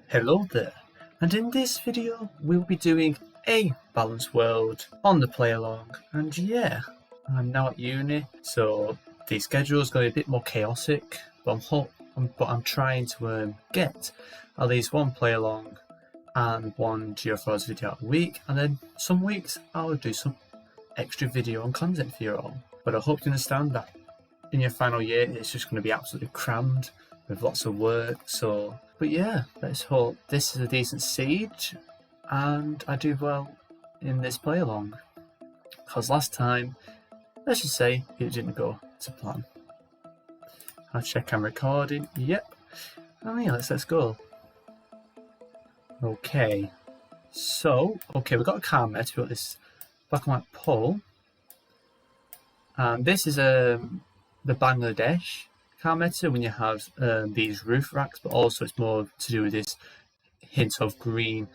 Hello there, and in this video we'll be doing a balanced world on the play along. And yeah, I'm now at uni, so the schedule is going to be a bit more chaotic, but I'm trying to get at least one play along and one GeoGuessr video a week, and then some weeks I'll do some extra video and content for you all. But I hope you understand that in your final year it's just going to be absolutely crammed with lots of work. But yeah, let's hope this is a decent siege and I do well in this play along, because last time, let's just say, it didn't go to plan. I'll check I'm recording. Yep. Oh yeah, let's go. Okay, we've got a car met, we've got this black and white pole, and this is the Bangladesh car meta when you have these roof racks, but also it's more to do with this hint of green,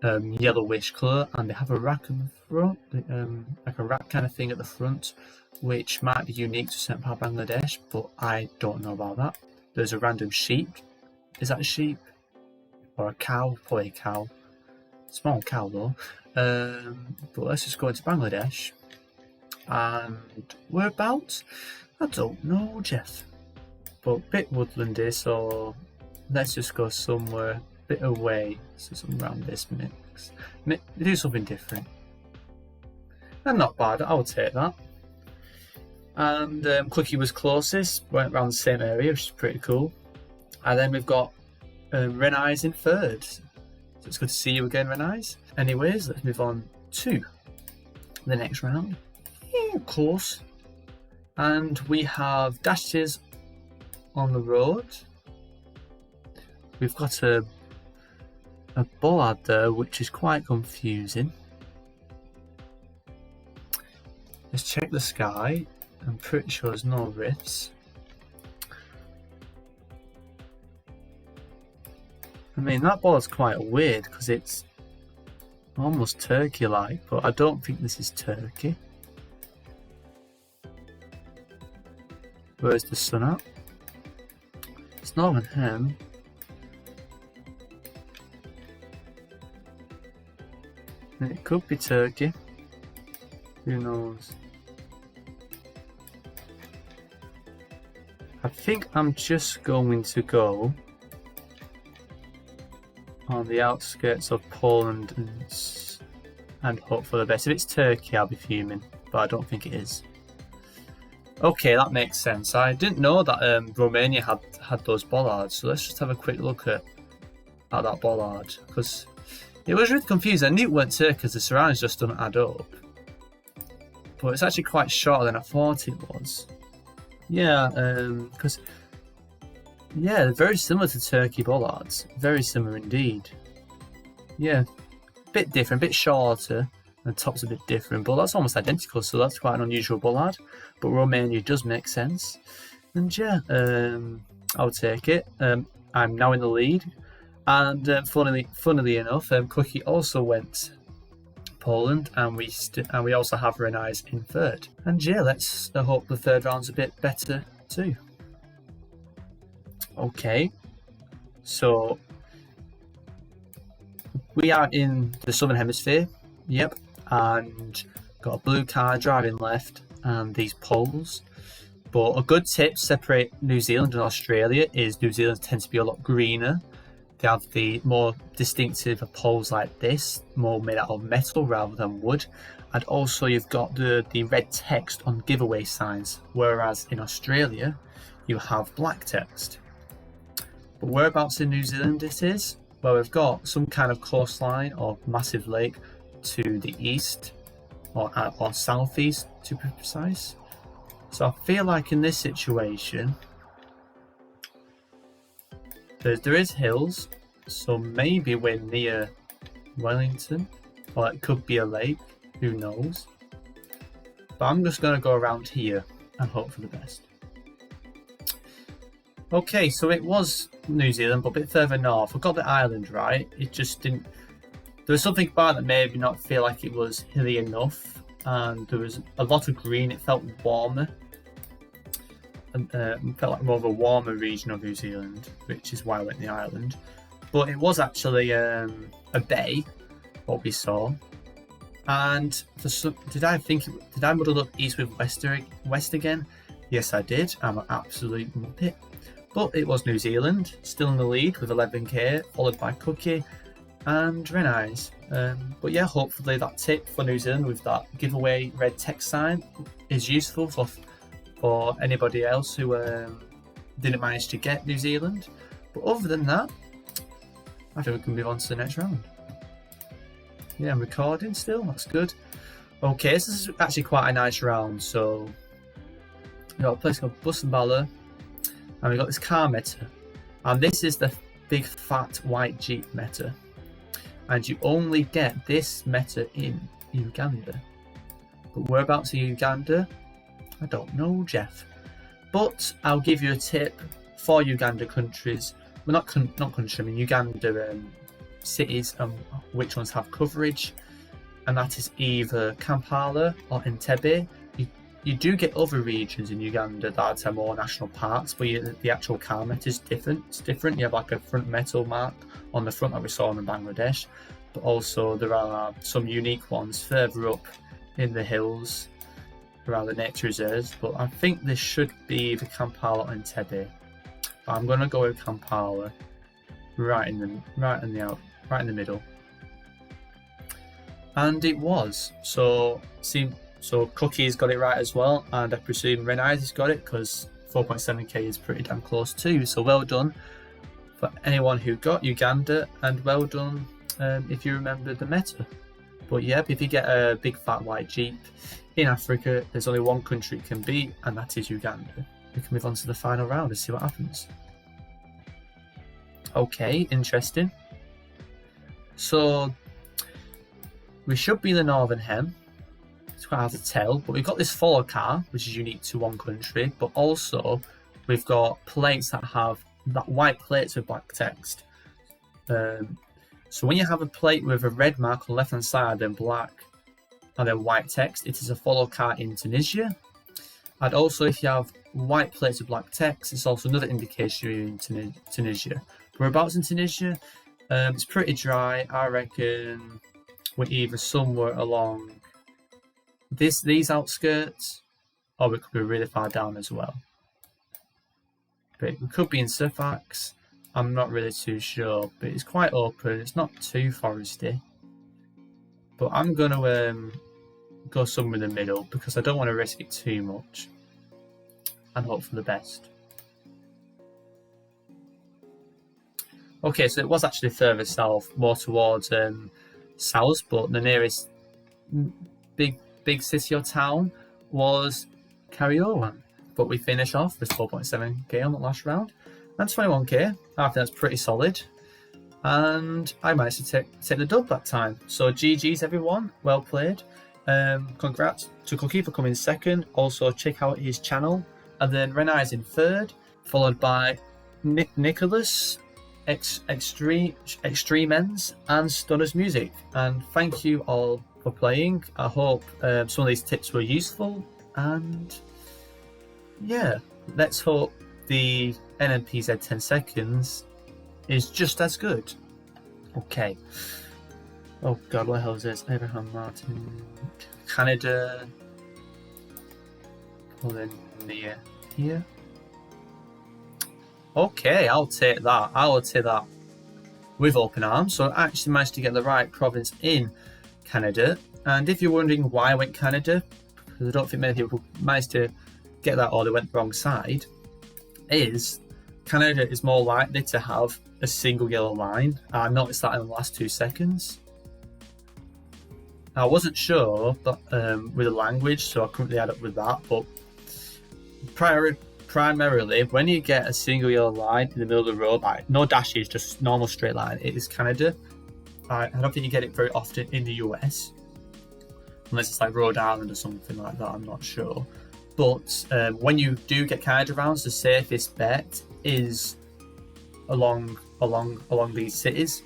yellowish colour, and they have a rack in the front, like a rack kind of thing at the front, which might be unique to certain part of Bangladesh, but I don't know about that. There's a random sheep. Is that a sheep? Or a cow? Probably a cow. Small cow though. But let's just go into Bangladesh. And whereabouts? I don't know, Jeff. But a bit woodlandy, so let's just go somewhere a bit away. So something around this mix. Do something different. And not bad, I would take that. And Cookie was closest, went around the same area, which is pretty cool. And then we've got Renai's in third. So it's good to see you again, Renai's. Anyways, let's move on to the next round. Yeah, of course. And we have dashes on the road. We've got a bollard there, which is quite confusing. Let's check the sky. I'm pretty sure there's no rifts. I mean, that bollard's quite weird because it's almost turkey-like, but I don't think this is turkey. Where's the sun at? It's Northern Hem. It could be turkey. Who knows? I think I'm just going to go on the outskirts of Poland and hope for the best. If it's Turkey, I'll be fuming, but I don't think it is. Okay, that makes sense. I didn't know that Romania had those bollards, so let's just have a quick look at that bollard, because it was really confusing. I knew it weren't Turkey because the surroundings just don't add up, but it's actually quite shorter than I thought it was. Yeah, because they're very similar to Turkey bollards. Very similar indeed. Yeah, a bit different, a bit shorter, and the top's a bit different, but that's almost identical, so that's quite an unusual bollard. But Romania does make sense. And yeah, I'll take it. I'm now in the lead. And funnily enough, Cookie also went Poland, and we also have Renai's in third. And yeah, let's hope the third round's a bit better too. Okay, so we are in the southern hemisphere. Yep, and got a blue car driving left and these poles. But a good tip to separate New Zealand and Australia is New Zealand tends to be a lot greener. They have the more distinctive poles like this, more made out of metal rather than wood. And also you've got the red text on giveaway signs, whereas in Australia you have black text. But whereabouts in New Zealand it is? Well, we've got some kind of coastline or massive lake to the east, or southeast to be precise. So I feel like in this situation, there is hills, so maybe we're near Wellington, or it could be a lake, who knows. But I'm just going to go around here and hope for the best. Okay, so it was New Zealand, but a bit further north. I got the island right, it just didn't... There was something about it that made me not feel like it was hilly enough, and there was a lot of green, it felt warmer. And felt like more of a warmer region of New Zealand, which is why I went to the island. but it was actually a bay, what we saw. And did I muddle up east with west again? Yes, I did. I'm an absolute muppet. But it was New Zealand, still in the lead with 11k, followed by Cookie and Reneyes. But yeah, hopefully that tip for New Zealand with that giveaway red text sign is useful for anybody else who didn't manage to get New Zealand. But other than that, I think we can move on to the next round. Yeah, I'm recording still, that's good. Okay, so this is actually quite a nice round. So we've got a place called Bus and Bala, and we've got this car meta. And this is the big fat white Jeep meta. And you only get this meta in Uganda. But whereabouts in Uganda? I don't know, Jeff. But I'll give you a tip for Uganda countries. Well, not country, I mean Uganda cities and which ones have coverage. And that is either Kampala or Entebbe. You do get other regions in Uganda that have more national parks, but the actual car meta is different. It's different. You have like a front metal mark on the front that we saw in Bangladesh, but also there are some unique ones further up in the hills around the nature reserves. But I think this should be the Kampala and Entebbe. But I'm going to go with Kampala, right in the middle. And it was. So Cookie's got it right as well, and I presume Reneyes has got it because 4.7k is pretty damn close too. So well done for anyone who got Uganda, and well done if you remember the meta. But yeah, if you get a big fat white Jeep in Africa, there's only one country it can beat, and that is Uganda. We can move on to the final round and see what happens. Okay, interesting. So we should be the Northern Hem. It's quite hard to tell, but we've got this follow car, which is unique to one country, but also we've got plates that have that white plates with black text. So when you have a plate with a red mark on the left hand side and black and then white text, it is a follow car in Tunisia. And also if you have white plates with black text, it's also another indication you're in Tunisia. Whereabouts in Tunisia? It's pretty dry. I reckon we're either somewhere along these outskirts, or we could be really far down as well. But we could be in Surfax. I'm not really too sure, but it's quite open. It's not too foresty. But I'm going to go somewhere in the middle because I don't want to risk it too much and hope for the best. Okay, so it was actually further south, more towards south, but the nearest big city or town was Harrier. But we finish off with 4.7k on the last round and 21k. I think that's pretty solid. And I managed to take the dub that time. So GG's everyone, well played. Congrats to Cookie for coming second. Also check out his channel. And then Reneyes in third, followed by Nicholas, Extreme Ends, and Stunner's Music. And thank you all for playing. I hope some of these tips were useful, and yeah, let's hope the NMPZ 10 seconds is just as good. Okay. Oh god, what the hell is this? Abraham Martin, Canada, pulling near here. Okay, I'll take that. I will take that with open arms. So I actually managed to get the right province in Canada. And if you're wondering why I went Canada, because I don't think many people managed to get that or they went the wrong side, is Canada is more likely to have a single yellow line. I noticed that in the last 2 seconds. I wasn't sure but, with the language, so I couldn't really add up with that. But primarily, when you get a single yellow line in the middle of the road, like no dashes, just normal straight line, it is Canada. I don't think you get it very often in the US, unless it's like Rhode Island or something like that. I'm not sure. But when you do get Canada rounds, the safest bet is along these cities,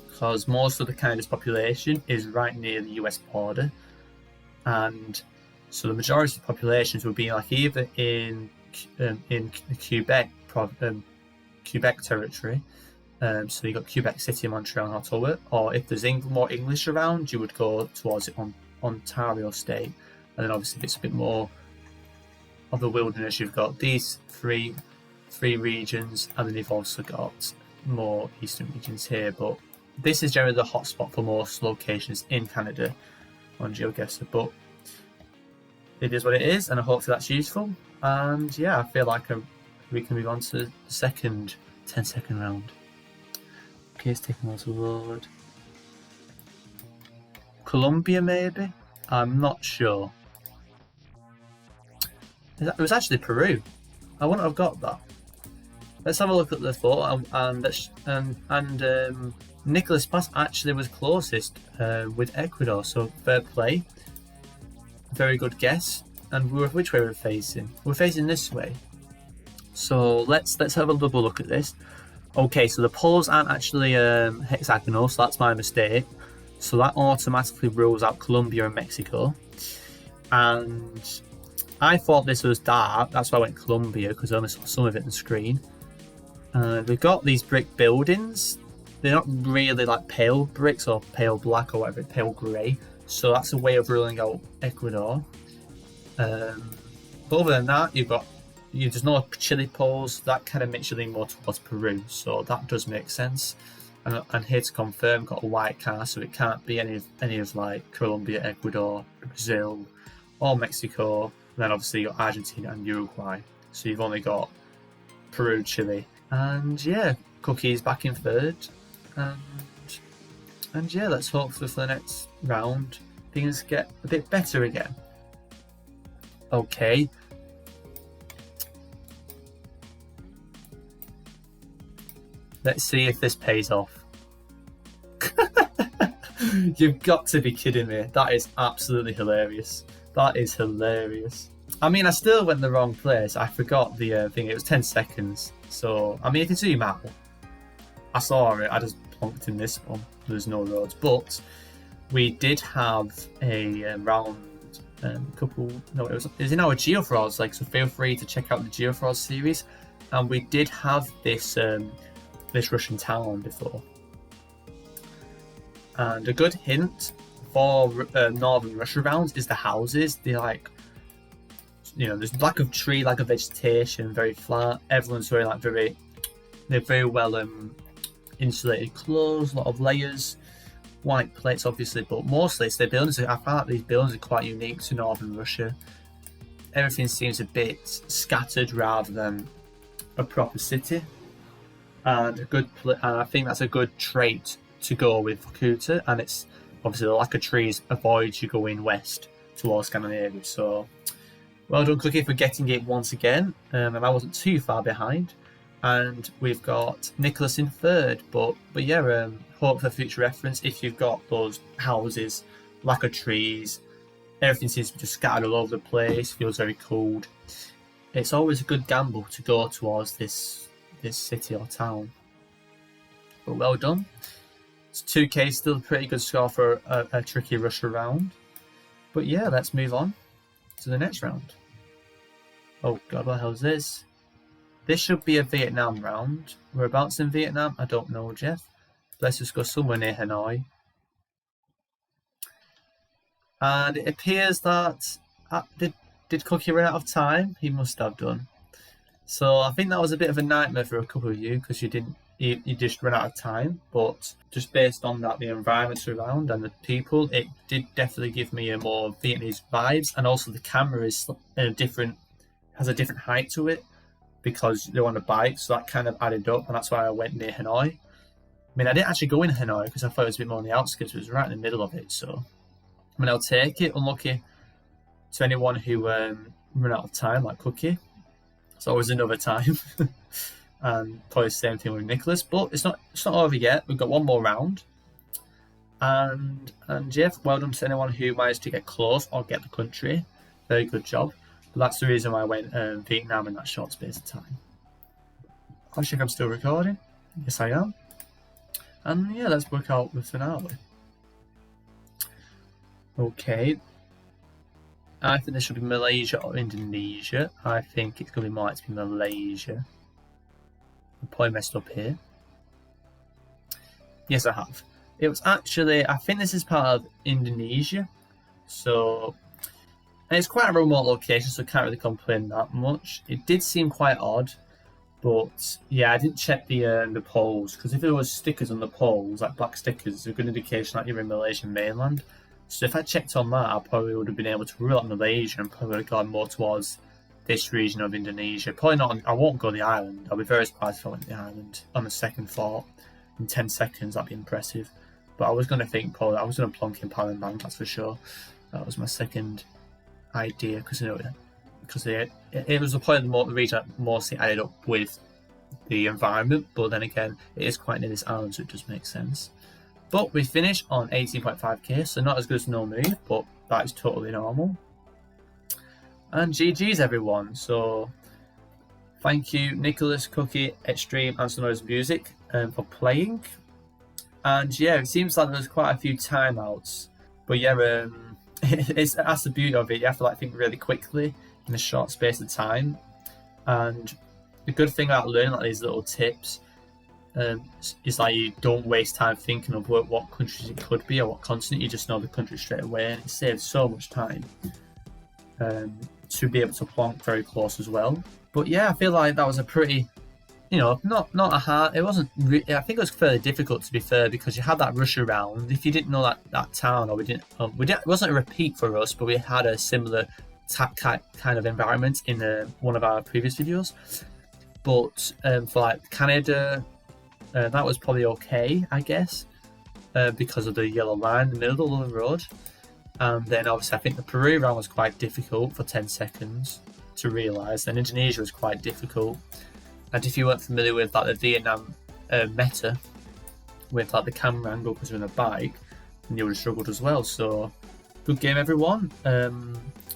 because most of the Canada's population is right near the US border, and so the majority of populations will be like either in Quebec territory, So you got Quebec City, Montreal, and Ottawa. Or if there's more English around, you would go towards it on Ontario State. And then obviously if it's a bit more of the wilderness, you've got these three regions, and then you've also got more eastern regions here. But this is generally the hotspot for most locations in Canada on GeoGuessr. But it is what it is, and hopefully that's useful. And yeah, I feel like we can move on to the second 10-second round. Okay, it's taking a while to load. Colombia, maybe? I'm not sure. It was actually Peru. I wouldn't have got that. Let's have a look at the photo, and Nicholas Pass actually was closest with Ecuador, so fair play. Very good guess. And which way we're facing? We're facing this way. So let's have a double look at this. Okay, so the poles aren't actually hexagonal, so that's my mistake. So that automatically rules out Colombia and Mexico. And I thought this was dark, that's why I went Colombia, because I only saw some of it on the screen. We've got these brick buildings. They're not really like pale bricks or pale black or whatever, pale grey. So that's a way of ruling out Ecuador. But other than that, there's no chili poles. That kind of makes you lean more towards Peru. So that does make sense. And here to confirm, got a white car, so it can't be any of like Colombia, Ecuador, Brazil, or Mexico. And then obviously you got Argentina and Uruguay. So you've only got Peru, Chile. And yeah, Cookie's back in third. And yeah, let's hope for the next round things get a bit better again. Okay. Let's see if this pays off. You've got to be kidding me. That is absolutely hilarious. That is hilarious. I mean, I still went the wrong place. I forgot the thing. It was 10 seconds. So, I mean, if you zoom out, I saw it. I just plonked in this one. There's no roads. But we did have a round couple... No, it was in our GeoFrauds. So feel free to check out the GeoFrauds series. And we did have this Russian town before. And a good hint for northern Russia rounds is the houses. They're like, there's lack of tree, lack of vegetation, very flat. Everyone's wearing they're very well insulated clothes, a lot of layers, white plates obviously, but mostly it's their buildings. I find that these buildings are quite unique to northern Russia. Everything seems a bit scattered rather than a proper city. And I think that's a good trait to go with Vorkuta, and it's obviously the lack of trees avoids you going west towards Scandinavia. So well done, Cookie, for getting it once again. And I wasn't too far behind. And we've got Nicholas in third. But yeah, hope for future reference. If you've got those houses, lack of trees, everything seems to be just scattered all over the place, feels very cold. It's always a good gamble to go towards this city or town. But well done. It's 2k, still a pretty good score for a tricky Russia round. But yeah, let's move on to the next round. Oh god, what the hell is this? This should be a Vietnam round. Whereabouts in Vietnam? I don't know, Jeff. Let's just go somewhere near Hanoi. And it appears that did Cookie run out of time? He must have done. So I think that was a bit of a nightmare for a couple of you because you just ran out of time. But just based on that, the environments around and the people, it did definitely give me a more Vietnamese vibes. And also the camera is has a different height to it because they're on a bike, so that kind of added up, and that's why I went near Hanoi. I mean, I didn't actually go in Hanoi because I thought it was a bit more on the outskirts. It was right in the middle of it, so I mean, I'll take it. Unlucky to anyone who ran out of time, like Cookie. It's always another time. And probably the same thing with Nicholas, but it's not over yet. We've got one more round. And Jeff, well done to anyone who managed to get close or get the country. Very good job. But that's the reason why I went Vietnam in that short space of time. I think I'm still recording. Yes, I am. And yeah, let's work out the finale. Okay. I think this should be Malaysia or Indonesia. I think it's going to be more likely to be Malaysia. I probably messed up here. Yes, I have. It was actually, I think this is part of Indonesia. So, and it's quite a remote location, so I can't really complain that much. It did seem quite odd, but yeah, I didn't check the poles, because if there was stickers on the poles, like black stickers, it's a good indication that you're in Malaysian mainland. So if I checked on that, I probably would have been able to rule out Malaysia and probably would have gone more towards this region of Indonesia. Probably not, I won't go the island. I'll be very surprised if I went the island on the second thought. In 10 seconds, that'd be impressive. But I was going to think probably, I was going to plonk in Palembang, that's for sure. That was my second idea, because it was the point of the region that mostly added up with the environment, but then again, it is quite near this island, so it does make sense. But we finish on 18.5k, so not as good as No Move, but that is totally normal. And GG's everyone. So thank you, Nicholas, Cookie, Extreme, and Sonora's Music for playing. And yeah, it seems like there's quite a few timeouts, but yeah, that's the beauty of it. You have to think really quickly in a short space of time. And the good thing about learning these little tips is you don't waste time thinking of what countries it could be or what continent. You just know the country straight away, and it saves so much time to be able to plonk very close as well. But yeah, I feel like that was a pretty, not a hard. It wasn't. I think it was fairly difficult, to be fair, because you had that rush around. If you didn't know that town, or we didn't, it wasn't a repeat for us, but we had a similar kind of environment in one of our previous videos. But for Canada, that was probably okay, I guess, because of the yellow line in the middle of the road. And then obviously I think the Peru round was quite difficult for 10 seconds to realise. And Indonesia was quite difficult. And if you weren't familiar with the Vietnam meta, with the camera angle because you're on a bike, then you would have struggled as well. So good game everyone.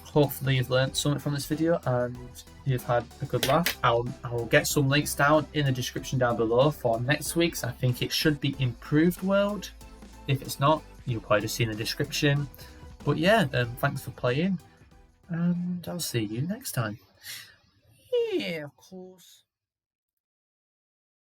Hopefully you've learned something from this video and you've had a good laugh. I will get some links down in the description down below for next week's. I think it should be Improved World. If it's not, you'll probably just see in the description. But yeah, thanks for playing, and I'll see you next time. Yeah, of course.